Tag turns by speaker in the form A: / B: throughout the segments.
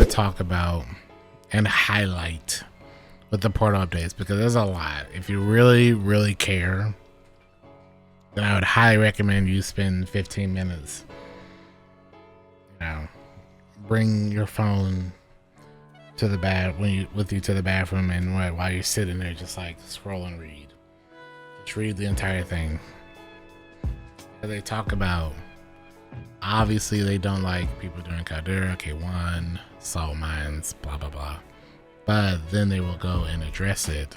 A: want to talk about and highlight with the portal updates, because there's a lot. If you really care, then I would highly recommend you spend 15 minutes. Bring your phone to the with you to the bathroom, and while you're sitting there, just like scroll and read. Just read the entire thing. They talk about, obviously they don't like people doing Caldera, K1, salt mines, blah blah blah, but then they will go and address it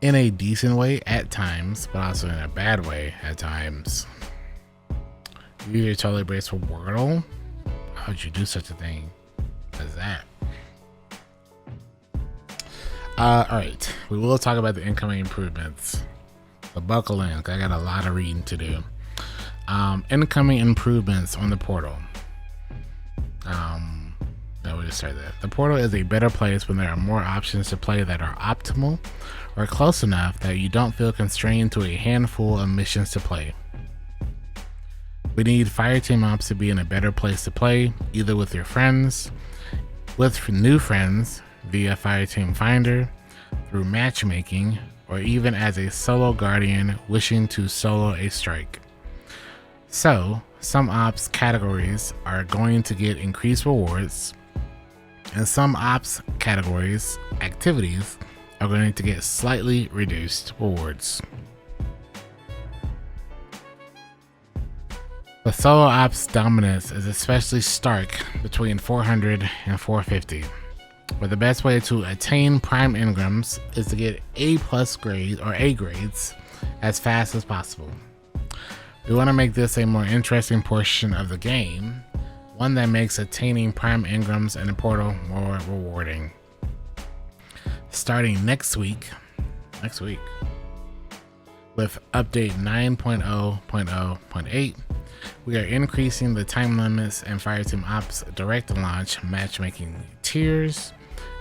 A: in a decent way at times, but also in a bad way at times. Use your totally brace for Wordle. How would you do such a thing as that? Alright, we will talk about the incoming improvements. So buckle in, 'cause I got a lot of reading to do. Incoming improvements on the portal. No, we just started that. The portal is a better place when there are more options to play that are optimal or close enough that you don't feel constrained to a handful of missions to play. We need Fireteam ops to be in a better place to play, either with your friends, with new friends via Fireteam Finder, through matchmaking, or even as a solo guardian wishing to solo a strike. So, some ops categories are going to get increased rewards, and some ops categories, activities, are going to get slightly reduced rewards. The solo ops dominance is especially stark between 400 and 450, where the best way to attain prime engrams is to get A+ grades or A grades as fast as possible. We want to make this a more interesting portion of the game, one that makes attaining prime engrams in the portal more rewarding. Starting next week, with update 9.0.0.8, we are increasing the time limits in Fireteam Ops direct launch matchmaking tiers,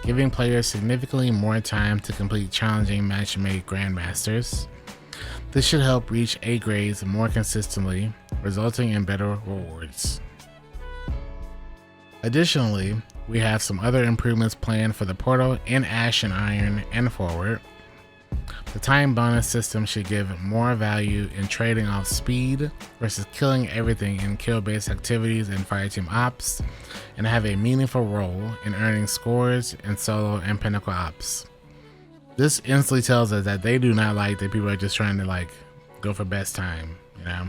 A: giving players significantly more time to complete challenging matchmade grandmasters. This should help reach A grades more consistently, resulting in better rewards. Additionally, we have some other improvements planned for the portal in Ash and Iron and forward. The time bonus system should give more value in trading off speed versus killing everything in kill-based activities in Fireteam Ops, and have a meaningful role in earning scores in solo and pinnacle ops. This instantly tells us that they do not like that people are just trying to like go for best time, you know?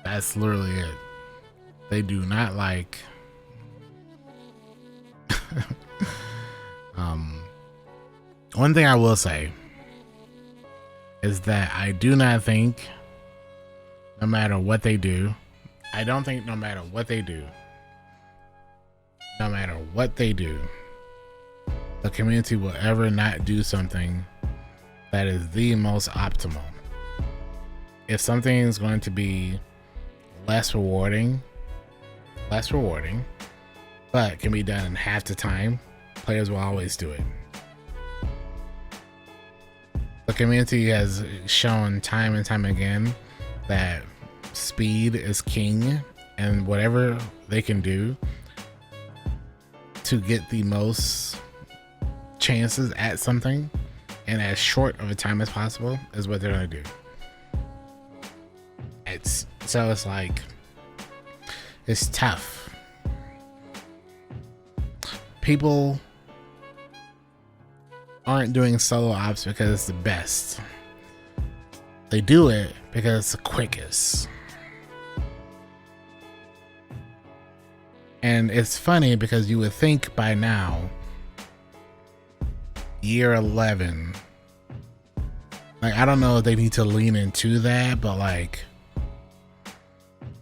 A: That's literally it. They do not like one thing I will say is that I do not think no matter what they do, no matter what they do, the community will ever not do something that is the most optimal. If something is going to be less rewarding, but can be done in half the time, players will always do it. The community has shown time and time again that speed is king, and whatever they can do to get the most chances at something in as short of a time as possible is what they're gonna do. It's like, it's tough. People aren't doing solo ops because it's the best. They do it because it's the quickest. And it's funny because you would think by now, year 11, like, I don't know if they need to lean into that, but like,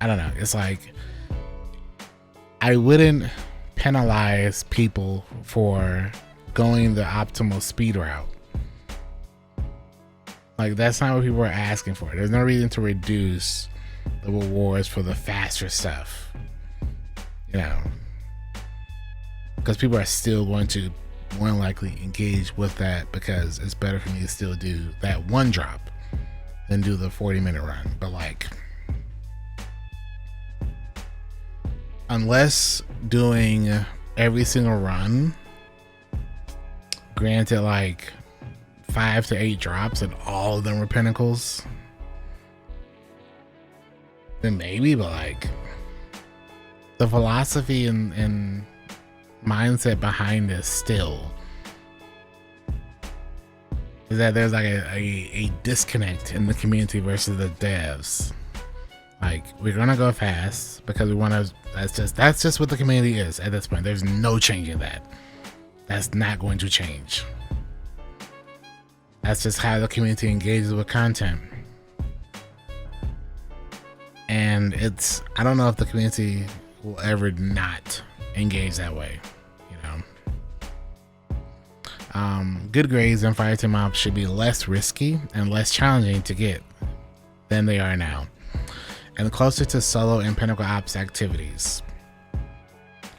A: I don't know. It's like, I wouldn't penalize people for going the optimal speed route. Like, that's not what people are asking for. There's no reason to reduce the rewards for the faster stuff, you know, because people are still going to more than likely engage with that, because it's better for me to still do that one drop than do the 40-minute run. But like, unless doing every single run granted like 5 to 8 drops and all of them were pinnacles, then maybe, but like the philosophy and mindset behind this still is that there's like a disconnect in the community versus the devs. Like, we're gonna go fast because we want to. That's just what the community is at this point. There's no changing that. That's not going to change. That's just how the community engages with content. And I don't know if the community will ever not engage that way, you know. Good grades in Fireteam Ops should be less risky and less challenging to get than they are now, and closer to solo and Pinnacle Ops activities.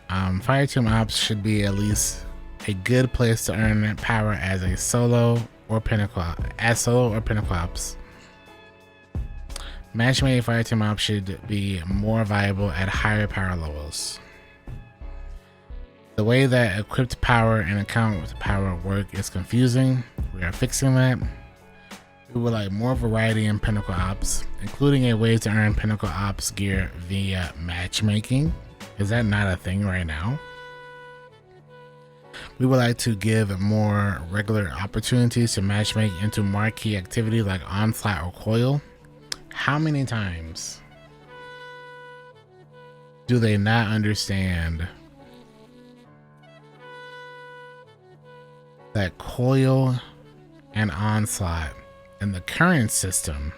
A: Fireteam Ops should be at least a good place to earn power as a solo or Pinnacle Ops. Matchmaking Fireteam Ops should be more viable at higher power levels. The way that equipped power and account power work is confusing. We are fixing that. We would like more variety in Pinnacle Ops, including a way to earn Pinnacle Ops gear via matchmaking. Is that not a thing right now? We would like to give more regular opportunities to matchmake into marquee activity like Onslaught or Coil. How many times do they not understand that Coil and Onslaught in the current system,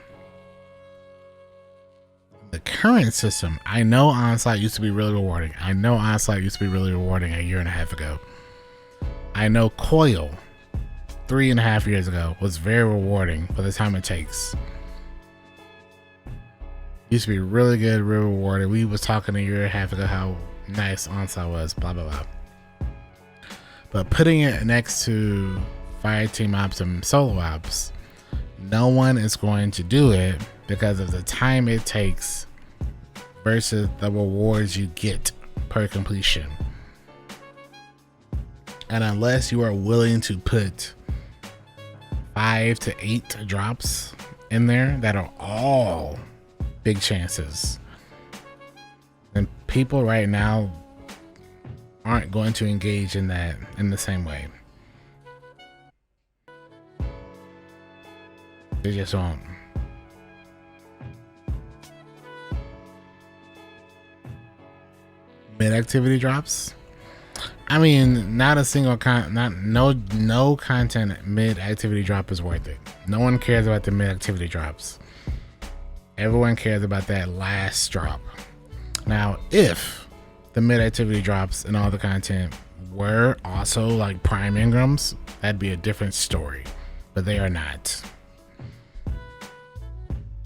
A: I know Onslaught used to be really rewarding. a year and a half ago. I know Coil 3.5 years ago was very rewarding for the time it takes. Used to be really good, real rewarding. We was talking a year and a half ago how nice Onslaught was, blah blah blah. But putting it next to Fireteam Ops and Solo Ops, no one is going to do it because of the time it takes versus the rewards you get per completion. And unless you are willing to put 5 to 8 drops in there that are all big chances, and people right now aren't going to engage in that in the same way. They just won't. Mid activity drops. I mean, not a single no content mid activity drop is worth it. No one cares about the mid activity drops. Everyone cares about that last drop. Now, if the mid activity drops and all the content were also like prime Ingrams, that'd be a different story, but they are not.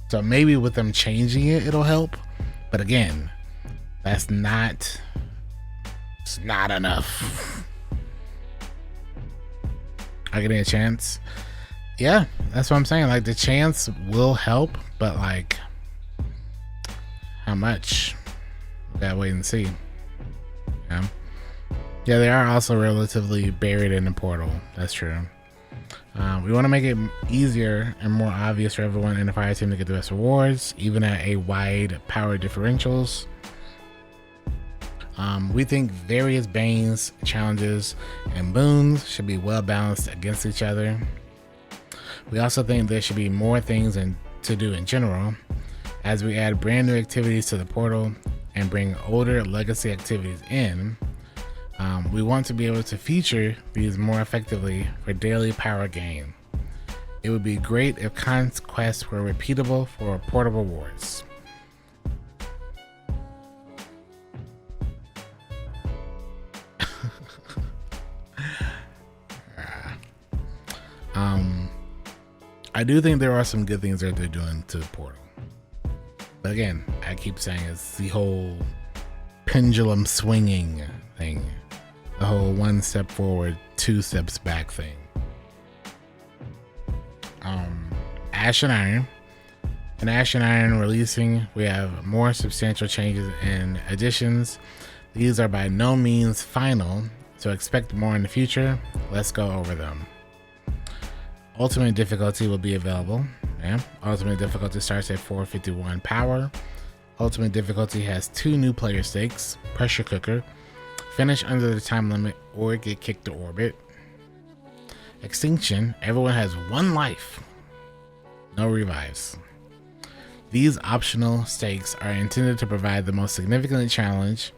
A: So maybe with them changing it, it'll help. But again, it's not enough. I getting a chance? Yeah, that's what I'm saying. Like, the chance will help, but like, how much? We gotta wait and see. Yeah, they are also relatively buried in the portal. That's true. We want to make it easier and more obvious for everyone in the fire team to get the best rewards, even at a wide power differentials. We think various banes, challenges, and boons should be well balanced against each other. We also think there should be more things to do in general, as we add brand new activities to the portal and bring older legacy activities in. We want to be able to feature these more effectively for daily power gain. It would be great if conquests were repeatable for portable rewards. I do think there are some good things that they're doing to the portal. But again, I keep saying it's the whole pendulum swinging thing. The whole 1 step forward, 2 steps back thing. Ash and Iron In Ash and Iron releasing, we have more substantial changes and additions. These are by no means final, so expect more in the future. Let's go over them. Ultimate difficulty will be available. Yeah. Ultimate difficulty starts at 451 power. Ultimate difficulty has 2 new player stakes: pressure cooker, finish under the time limit or get kicked to orbit. Extinction, everyone has 1 life, no revives. These optional stakes are intended to provide the most significant challenge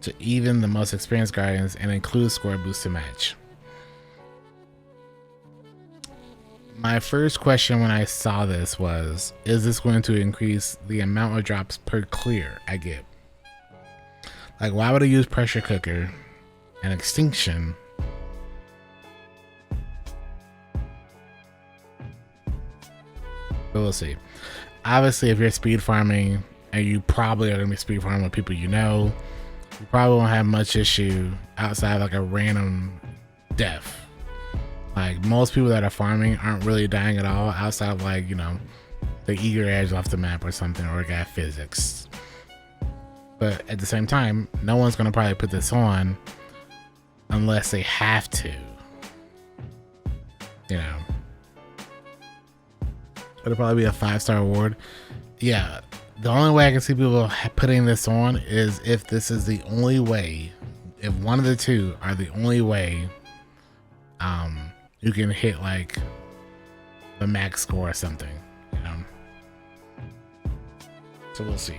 A: to even the most experienced guardians and include score boost to match. My first question when I saw this was, is this going to increase the amount of drops per clear I get? Like, why would I use pressure cooker and extinction? But we'll see. Obviously, if you're speed farming, and you probably are going to be speed farming with people you know, you probably won't have much issue outside like a random death. Like, most people that are farming aren't really dying at all outside of, like, you know, the eager edge off the map or something, or a guy physics. But at the same time, no one's going to probably put this on unless they have to. You know. It'll probably be a 5-star award. Yeah, the only way I can see people putting this on is if this is the only way, if one of the two are the only way you can hit like the max score or something, you know. So we'll see.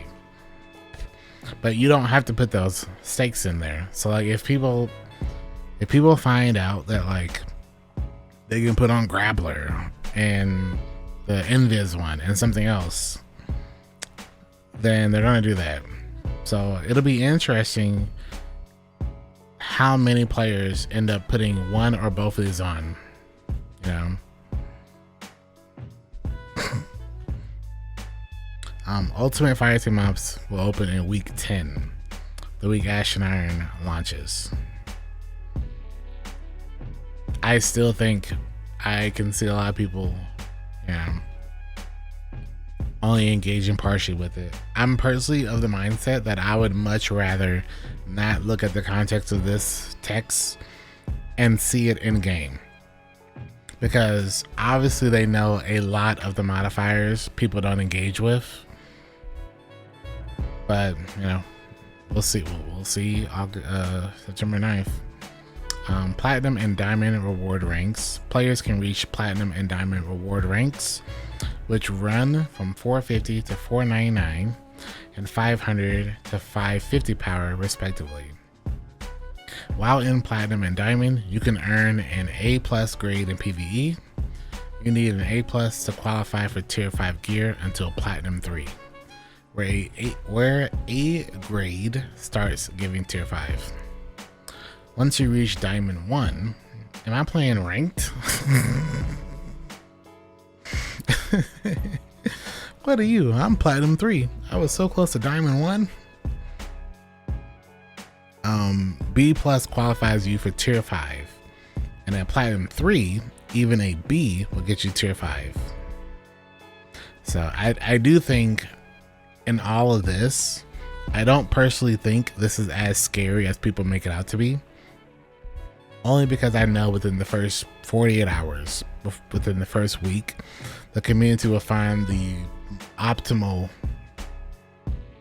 A: But you don't have to put those stakes in there. So like if people find out that like they can put on Grappler and the Invis one and something else, then they're gonna do that. So it'll be interesting how many players end up putting one or both of these on, you know. Ultimate Fire Team Ops will open in week 10, the week Ash and Iron launches. I still think I can see a lot of people, you know, only engaging partially with it. I'm personally of the mindset that I would much rather not look at the context of this text and see it in game, because obviously they know a lot of the modifiers people don't engage with. But you know, we'll see. We'll see. September 9th. Platinum and Diamond reward ranks. Players can reach Platinum and Diamond reward ranks, which run from 450 to 499 and 500 to 550 power respectively. While in Platinum and Diamond, you can earn an A+ grade in PvE. You need an A+ to qualify for Tier 5 gear until Platinum 3, where A grade starts giving Tier 5. Once you reach Diamond 1, am I playing ranked? What are you? I'm Platinum 3. I was so close to Diamond 1. B+ qualifies you for Tier 5. And at Platinum 3, even a B will get you Tier 5. So I do think in all of this, I don't personally think this is as scary as people make it out to be. Only because I know within the first 48 hours, within the first week, the community will find the optimal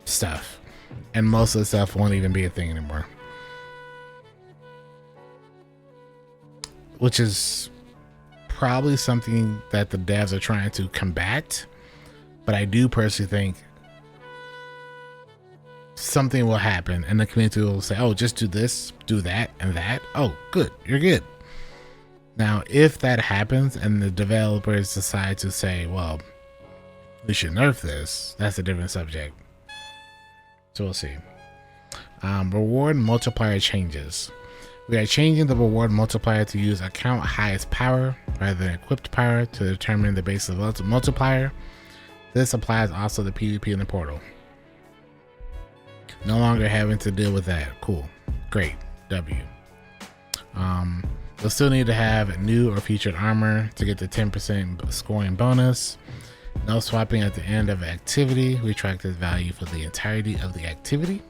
A: stuff, and most of the stuff won't even be a thing anymore, which is probably something that the devs are trying to combat. But I do personally think something will happen and the community will say, oh, just do this, do that, and that. Oh, good, you're good. Now, if that happens and the developers decide to say, well, we should nerf this, that's a different subject. So we'll see. Reward multiplier changes. We are changing the reward multiplier to use account highest power rather than equipped power to determine the base of the multiplier. This applies also to PvP in the portal. No longer having to deal with that. Cool. Great. W. You'll still need to have new or featured armor to get the 10% scoring bonus. No swapping at the end of activity. Retract this value for the entirety of the activity.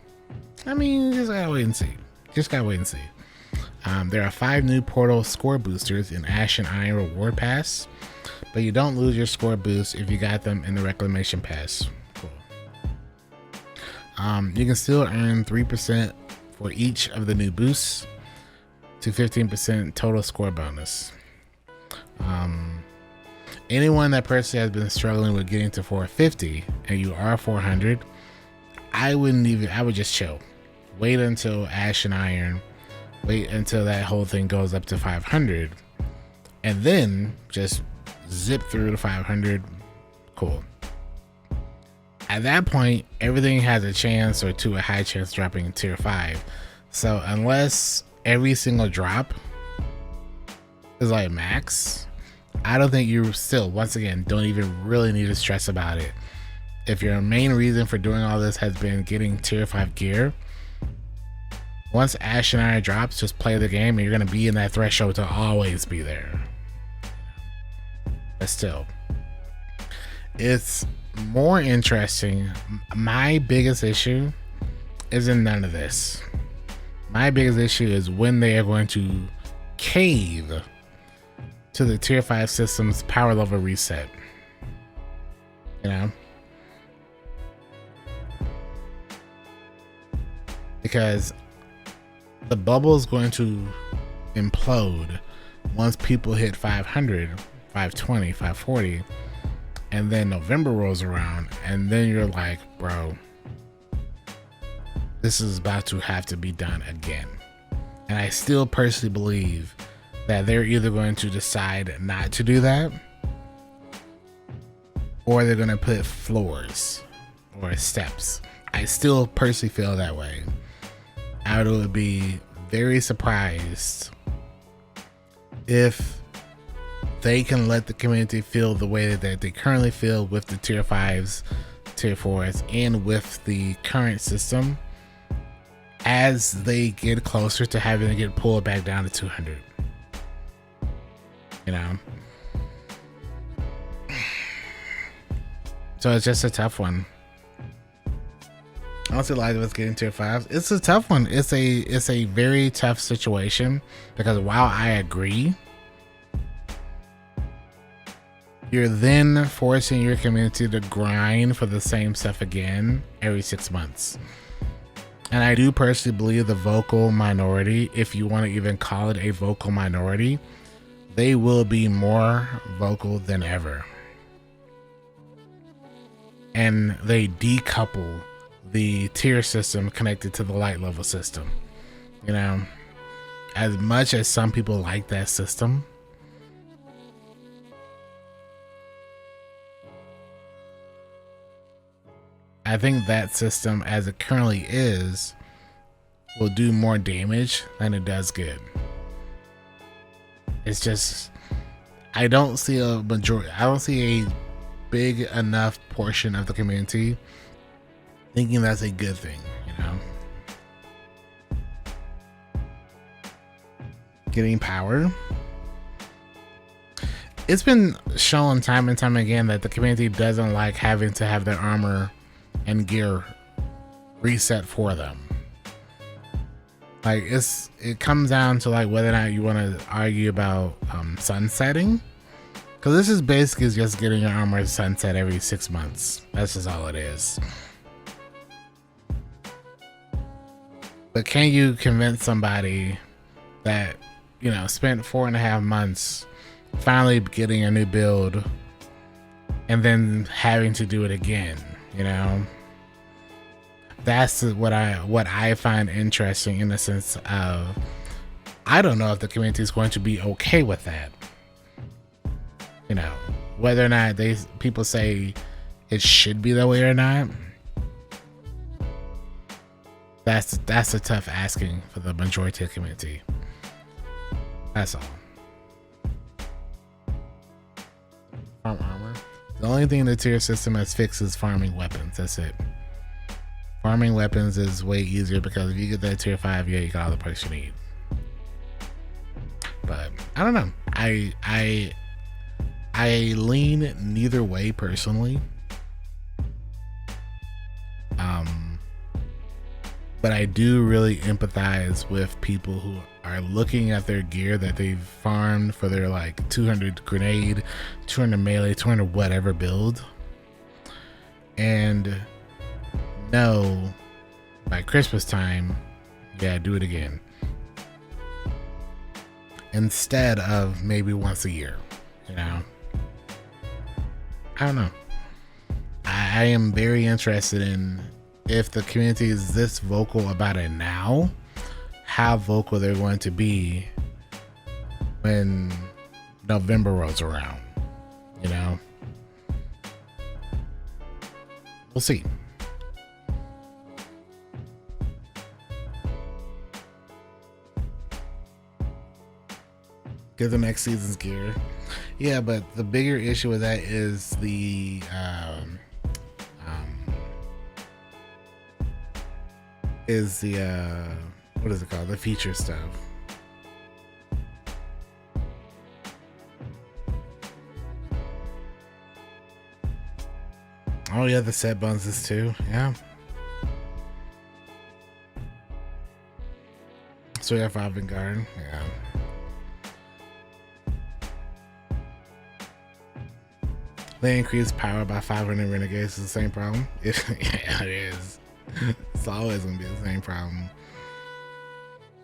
A: I mean, just gotta wait and see. There are 5 new portal score boosters in Ash and Iron Reward Pass, but you don't lose your score boost if you got them in the Reclamation Pass. Cool. You can still earn 3% for each of the new boosts to 15% total score bonus. Anyone that personally has been struggling with getting to 450 and you are 400, I would just chill. Wait until Ash and Iron. Wait until that whole thing goes up to 500 and then just zip through to 500. Cool. At that point, everything has a chance or to a high chance dropping tier 5. So unless every single drop is like max, I don't think you still, once again, don't even really need to stress about it. If your main reason for doing all this has been getting tier 5 gear, once Ash and Iron drops, just play the game and you're going to be in that threshold to always be there. But still, it's more interesting. My biggest issue isn't none of this. My biggest issue is when they are going to cave to the tier 5 system's power level reset. You know? Because the bubble is going to implode once people hit 500, 520, 540, and then November rolls around, and then you're like, bro, this is about to have to be done again. And I still personally believe that they're either going to decide not to do that, or they're going to put floors or steps. I still personally feel that way. I would be very surprised if they can let the community feel the way that they currently feel with the tier 5s, tier 4s, and with the current system as they get closer to having to get pulled back down to 200. You know? So it's just a tough one. I don't see a lot of us getting tier 5s. It's a tough one. It's a very tough situation because while I agree, you're then forcing your community to grind for the same stuff again every 6 months. And I do personally believe the vocal minority, if you want to even call it a vocal minority, they will be more vocal than ever. And they decouple the tier system connected to the light level system. You know, as much as some people like that system, I think that system as it currently is will do more damage than it does good. It's just, I don't see a big enough portion of the community thinking that's a good thing, you know? Getting power. It's been shown time and time again that the community doesn't like having to have their armor and gear reset for them. Like it comes down to like whether or not you want to argue about sunsetting, because this is basically just getting your armor sunset every 6 months. That's just all it is. But can you convince somebody that, you know, spent 4.5 months finally getting a new build and then having to do it again, you know? That's what I find interesting, in the sense of, I don't know if the community is going to be okay with that. You know, whether or not people say it should be that way or not. That's a tough asking for the majority of the community. That's all. Farm armor. The only thing the tier system has fixed is farming weapons. That's it. Farming weapons is way easier because if you get that tier 5, yeah, you got all the parts you need. But I don't know. I I lean neither way personally. But I do really empathize with people who are looking at their gear that they've farmed for their like 200 grenade, 200 melee, 200 whatever build, and know by Christmas time, yeah, do it again. Instead of maybe once a year, you know? I don't know. I am very interested in, if the community is this vocal about it now, how vocal they're going to be when November rolls around, you know? We'll see. Get the next season's gear. Yeah, but the bigger issue with that is the what is it called? The feature stuff. Oh yeah, the set bonuses too. Yeah. So we have Vanguard. Yeah. They increase power by 500 renegades. Is the same problem? Yeah, it is. It's always gonna be the same problem.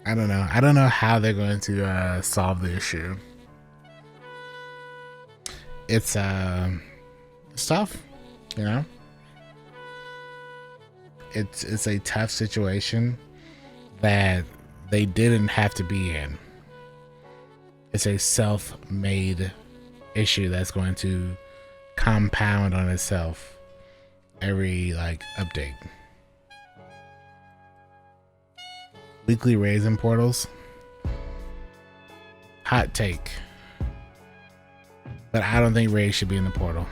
A: I don't know. I don't know how they're going to solve the issue. It's tough, you know. It's a tough situation that they didn't have to be in. It's a self-made issue that's going to compound on itself every like update. Weekly raisin portals. Hot take. But I don't think raids should be in the portal.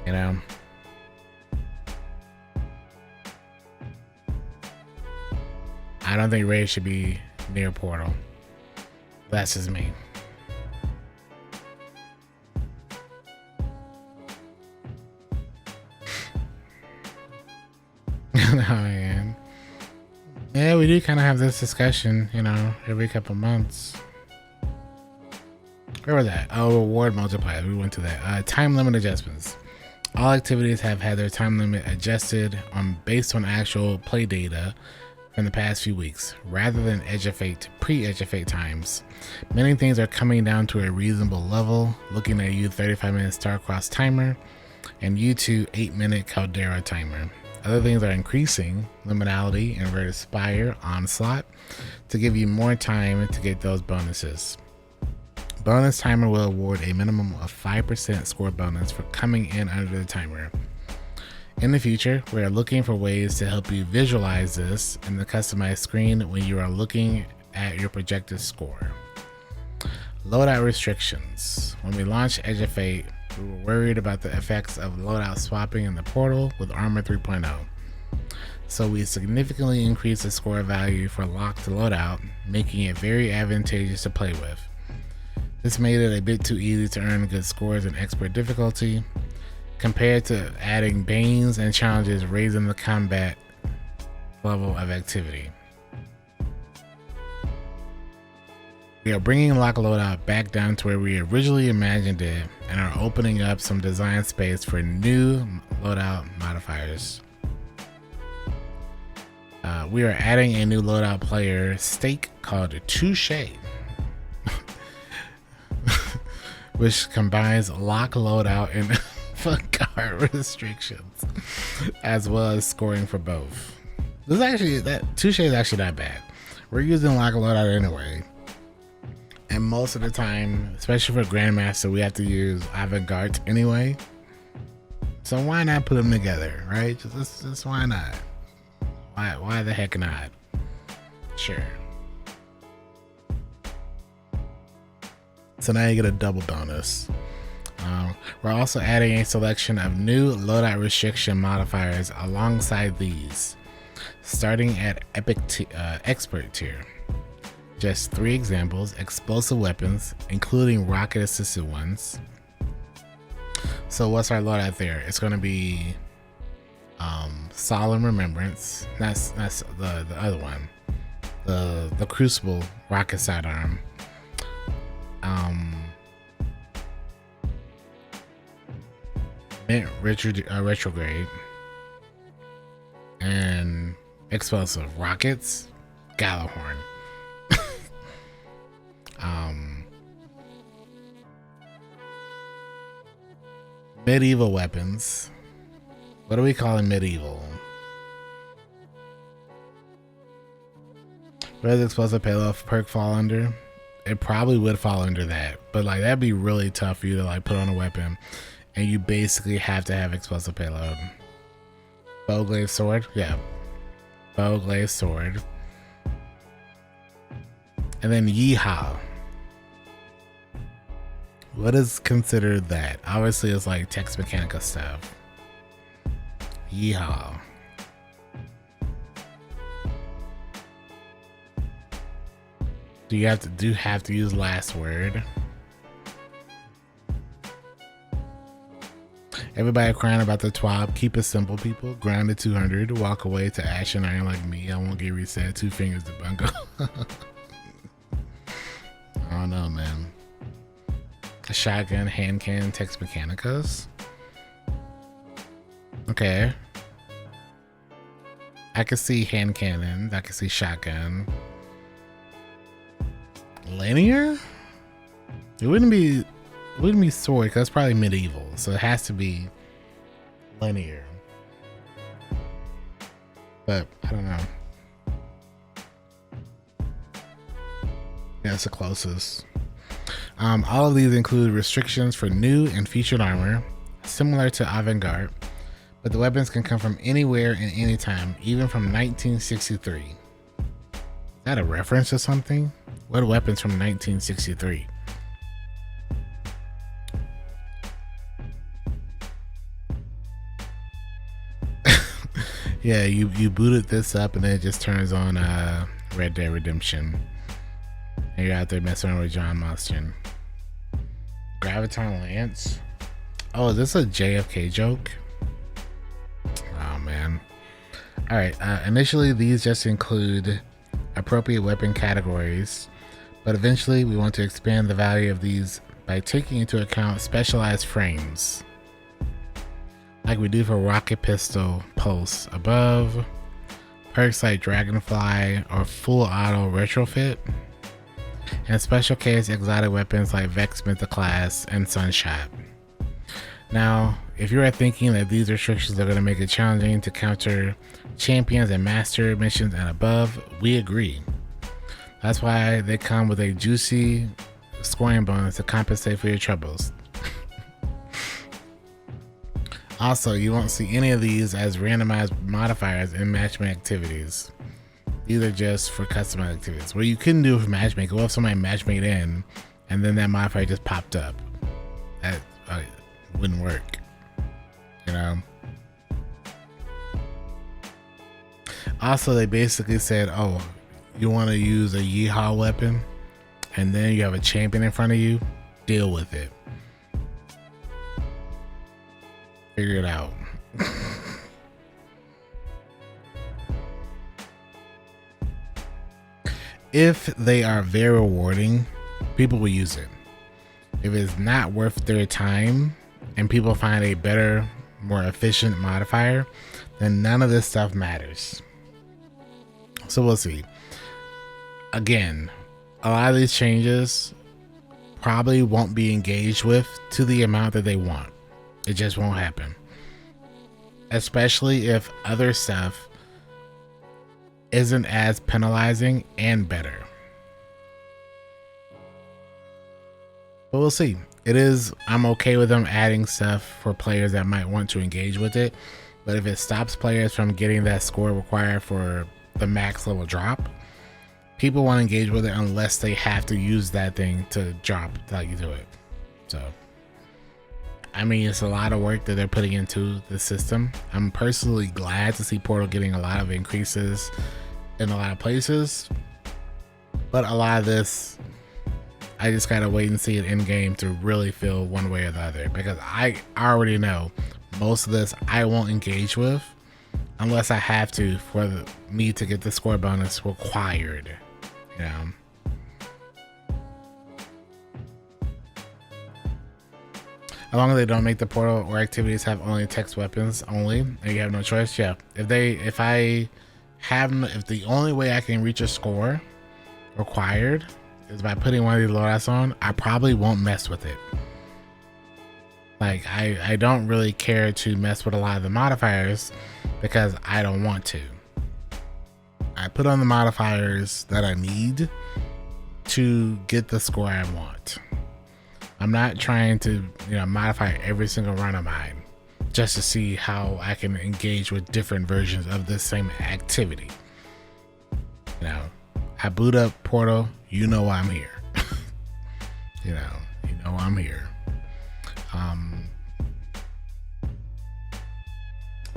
A: You know? I don't think raids should be near portal. That's just me. Oh, man. Yeah, we do kind of have this discussion, you know, every couple months. Where was that? Oh, reward multiplier. We went to that. Time limit adjustments. All activities have had their time limit adjusted based on actual play data from the past few weeks, rather than Edge of Fate pre-Edge of Fate times. Many things are coming down to a reasonable level, looking at you 35-minute Starcross timer and U2 8-minute Caldera timer. Other things are increasing liminality, inverted spire, onslaught, to give you more time to get those bonuses. Bonus timer will award a minimum of 5% score bonus for coming in under the timer. In the future, we are looking for ways to help you visualize this in the customized screen when you are looking at your projected score. Loadout restrictions. When we launched Edge of Fate, we were worried about the effects of loadout swapping in the portal with Armor 3.0. So we significantly increased the score value for locked loadout, making it very advantageous to play with. This made it a bit too easy to earn good scores in expert difficulty, compared to adding banes and challenges raising the combat level of activity. We are bringing lock loadout back down to where we originally imagined it and are opening up some design space for new loadout modifiers. We are adding a new loadout player stake called Touche, which combines lock loadout and Vanguard restrictions, as well as scoring for both. This is actually, that Touche is actually not bad. We're using lock loadout anyway, and most of the time, especially for Grandmaster, we have to use avant-garde anyway. So why not put them together, right? Just why not? Why the heck not? Sure. So now you get a double bonus. We're also adding a selection of new loadout restriction modifiers alongside these, starting at expert tier. Just 3 examples: explosive weapons, including rocket assisted ones. So what's our loadout there? It's going to be Solemn Remembrance. That's the other one. The Crucible rocket sidearm. Mint Retrograde. And explosive rockets, Gallahorn. Medieval weapons. What are we calling medieval? Where does explosive payload perk fall under? It probably would fall under that, but like that'd be really tough for you to like put on a weapon, and you basically have to have explosive payload. Bowglaive sword, yeah. Bowglaive sword. And then Yeehaw. What is considered that? Obviously it's like Tex Mechanica stuff. Yeehaw. Do you have to use last word? Everybody crying about the twab. Keep it simple, people. Grounded 200. Walk away to ash and iron like me. I won't get reset. 2 fingers to bungo. I don't know, man. A shotgun, hand cannon, Tex Mechanicas. Okay. I can see hand cannon. I can see shotgun. Linear? It wouldn't be sword because it's probably medieval, so it has to be linear. But I don't know. That's the closest. All of these include restrictions for new and featured armor, similar to Avant-Garde, but the weapons can come from anywhere and anytime, even from 1963. Is that a reference to something? What weapons from 1963? Yeah, you booted this up and then it just turns on Red Dead Redemption. And you're out there messing around with John Marston. Graviton Lance. Oh, is this a JFK joke? Oh man. Alright, initially these just include appropriate weapon categories, but eventually we want to expand the value of these by taking into account specialized frames, like we do for rocket pistol pulse above, perks like Dragonfly or full auto retrofit, and special case exotic weapons like Vexmith the class and Sunshot. Now, if you are thinking that these restrictions are going to make it challenging to counter champions and master missions and above, we agree. That's why they come with a juicy scoring bonus to compensate for your troubles. Also, you won't see any of these as randomized modifiers in matchmaking activities. These are just for customized activities. What you couldn't do for matchmaking, what if somebody matchmade in and then that modifier just popped up? That wouldn't work, you know? Also, they basically said, oh, you want to use a Yeehaw weapon and then you have a champion in front of you, deal with it. Figure it out. If they are very rewarding, people will use it. If it's not worth their time and people find a better, more efficient modifier, then none of this stuff matters. So we'll see. Again, a lot of these changes probably won't be engaged with to the amount that they want. It just won't happen. Especially if other stuff isn't as penalizing and better. But we'll see. I'm okay with them adding stuff for players that might want to engage with it. But if it stops players from getting that score required for the max level drop, people won't engage with it unless they have to use that thing to drop like you do it. So I mean, it's a lot of work that they're putting into the system. I'm personally glad to see Portal getting a lot of increases in a lot of places, But a lot of this, I just gotta wait and see it in game to really feel one way or the other, because I already know most of this I won't engage with unless I have to for me to get the score bonus required. You know. As long as they don't make the portal or activities have only text weapons only, and you have no choice, yeah. If the only way I can reach a score required is by putting one of these loadouts on, I probably won't mess with it. Like, I don't really care to mess with a lot of the modifiers because I don't want to. I put on the modifiers that I need to get the score I want. I'm not trying to, modify every single run of mine just to see how I can engage with different versions of this same activity. I boot up Portal, I'm here. I'm here.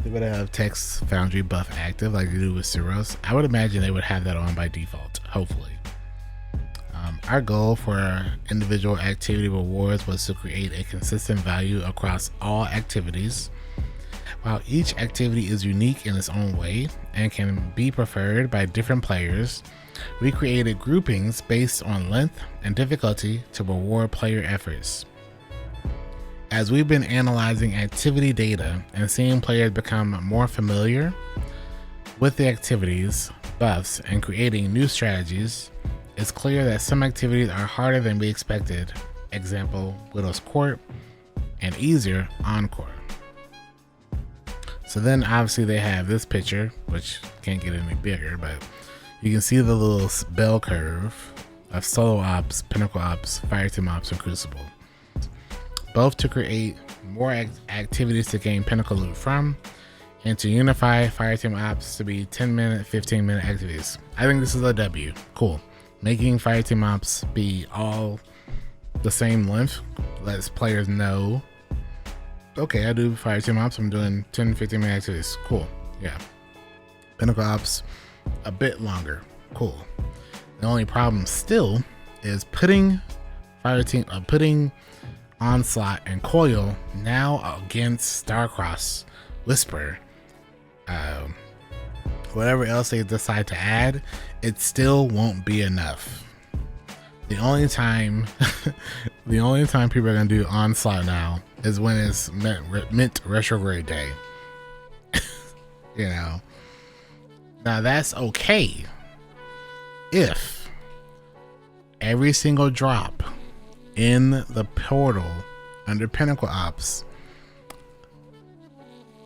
A: They would have Text Foundry buff active like they do with Ceros. I would imagine they would have that on by default, hopefully. Our goal for individual activity rewards was to create a consistent value across all activities. While each activity is unique in its own way and can be preferred by different players, we created groupings based on length and difficulty to reward player efforts. As we've been analyzing activity data and seeing players become more familiar with the activities, buffs, and creating new strategies, it's clear that some activities are harder than we expected. Example, Widow's Court, and easier, Encore. So then obviously they have this picture, which can't get any bigger, but you can see the little bell curve of Solo Ops, Pinnacle Ops, Fireteam Ops, and Crucible. Both to create more activities to gain Pinnacle loot from, and to unify Fireteam Ops to be 10-minute, 15-minute activities. I think this is a W. Cool. Making Fireteam Ops be all the same length lets players know, okay, I do Fireteam Ops, I'm doing 10, 15-minute activities. Cool. Yeah. Pinnacle Ops, a bit longer. Cool. The only problem still is putting Onslaught and Coil now against Starcross, Whisper, whatever else they decide to add, it still won't be enough. The only time people are gonna do Onslaught now is when it's mint retrograde day. Now that's okay if every single drop in the portal under Pinnacle Ops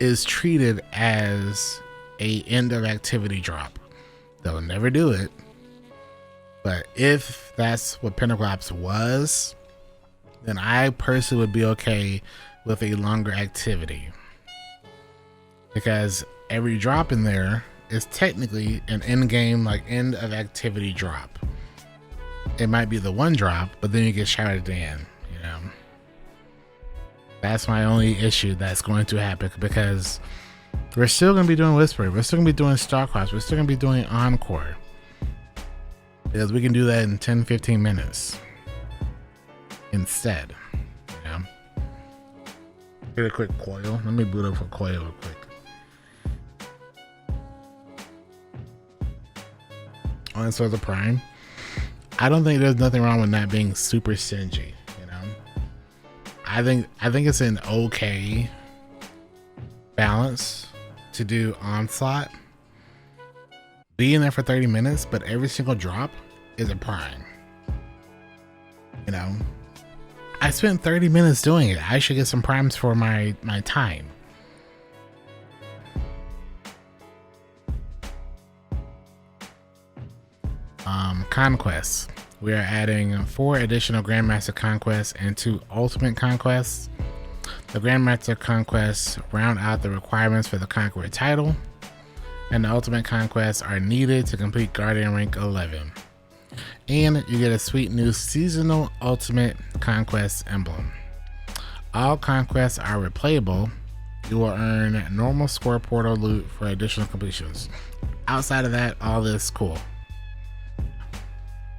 A: is treated as a end of activity drop. They'll never do it, but if that's what Pinnacle Ops was, then I personally would be okay with a longer activity, because every drop in there is technically an in-game, like, end of activity drop. It might be the one drop, but then you get shouted in, That's my only issue that's going to happen, because we're still going to be doing Whisper. We're still going to be doing Starcross. We're still going to be doing Encore, because we can do that in 10, 15 minutes instead. Get a quick Coil. Let me boot up for Coil real quick. So the Prime, I don't think there's nothing wrong with not being super stingy. I think it's an okay balance to do Onslaught, being there for 30 minutes, but every single drop is a Prime. I spent 30 minutes doing it. I should get some primes for my time. Conquests. We are adding 4 additional Grandmaster Conquests and 2 Ultimate Conquests. The Grandmaster Conquests round out the requirements for the Conqueror title, and the Ultimate Conquests are needed to complete Guardian rank 11. And you get a sweet new seasonal Ultimate Conquest emblem. All conquests are replayable. You will earn normal score portal loot for additional completions. Outside of that, all this cool.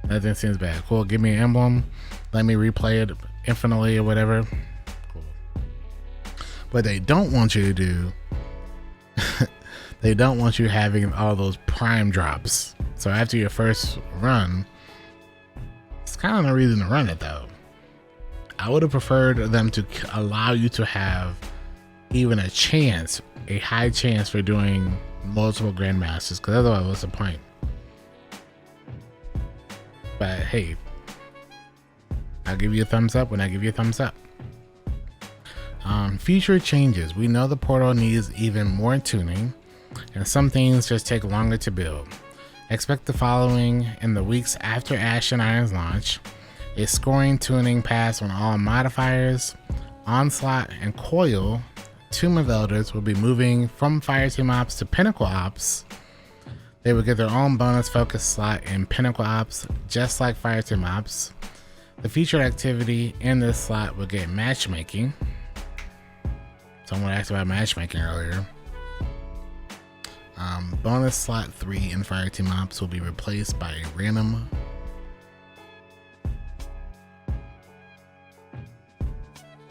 A: Nothing seems bad. Cool. Give me an emblem. Let me replay it infinitely or whatever. Cool. What they don't want you to do, they don't want you having all those prime drops. So after your first run, it's kind of no reason to run it though. I would have preferred them to allow you to have even a chance, a high chance for doing multiple Grandmasters, because otherwise what's the point? But hey, I'll give you a thumbs up when I give you a thumbs up. Future changes. We know the portal needs even more tuning, and some things just take longer to build. Expect the following in the weeks after Ash and Iron's launch: a scoring tuning pass on all modifiers. Onslaught and Coil, Tomb of Elders, will be moving from Fireteam Ops to Pinnacle Ops. They will get their own bonus focus slot in Pinnacle Ops, just like Fireteam Ops. The featured activity in this slot will get matchmaking. Someone asked about matchmaking earlier. Bonus slot 3 in Fireteam Ops will be replaced by a random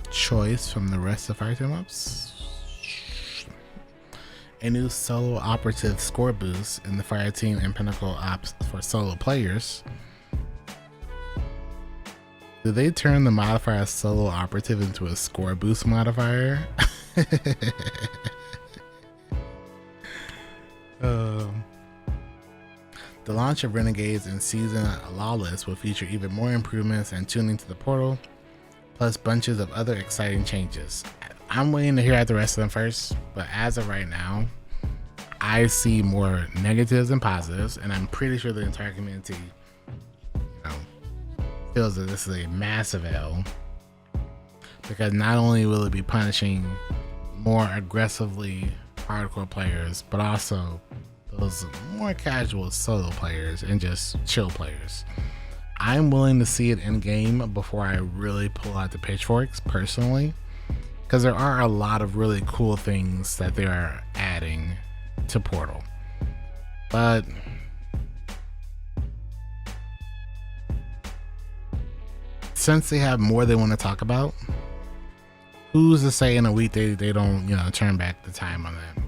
A: choice from the rest of Fireteam Ops. A new solo operative score boost in the Fireteam and Pinnacle Ops for solo players. Did they turn the modifier solo operative into a score boost modifier? The launch of Renegades and Season Lawless will feature even more improvements and tuning to the portal, plus bunches of other exciting changes. I'm waiting to hear out the rest of them first, but as of right now, I see more negatives than positives, and I'm pretty sure the entire community, feels that this is a massive L, because not only will it be punishing more aggressively hardcore players, but also those more casual solo players and just chill players. I'm willing to see it in game before I really pull out the pitchforks personally, because there are a lot of really cool things that they are adding to Portal. But since they have more they want to talk about, who's to say in a week they don't turn back the time on that?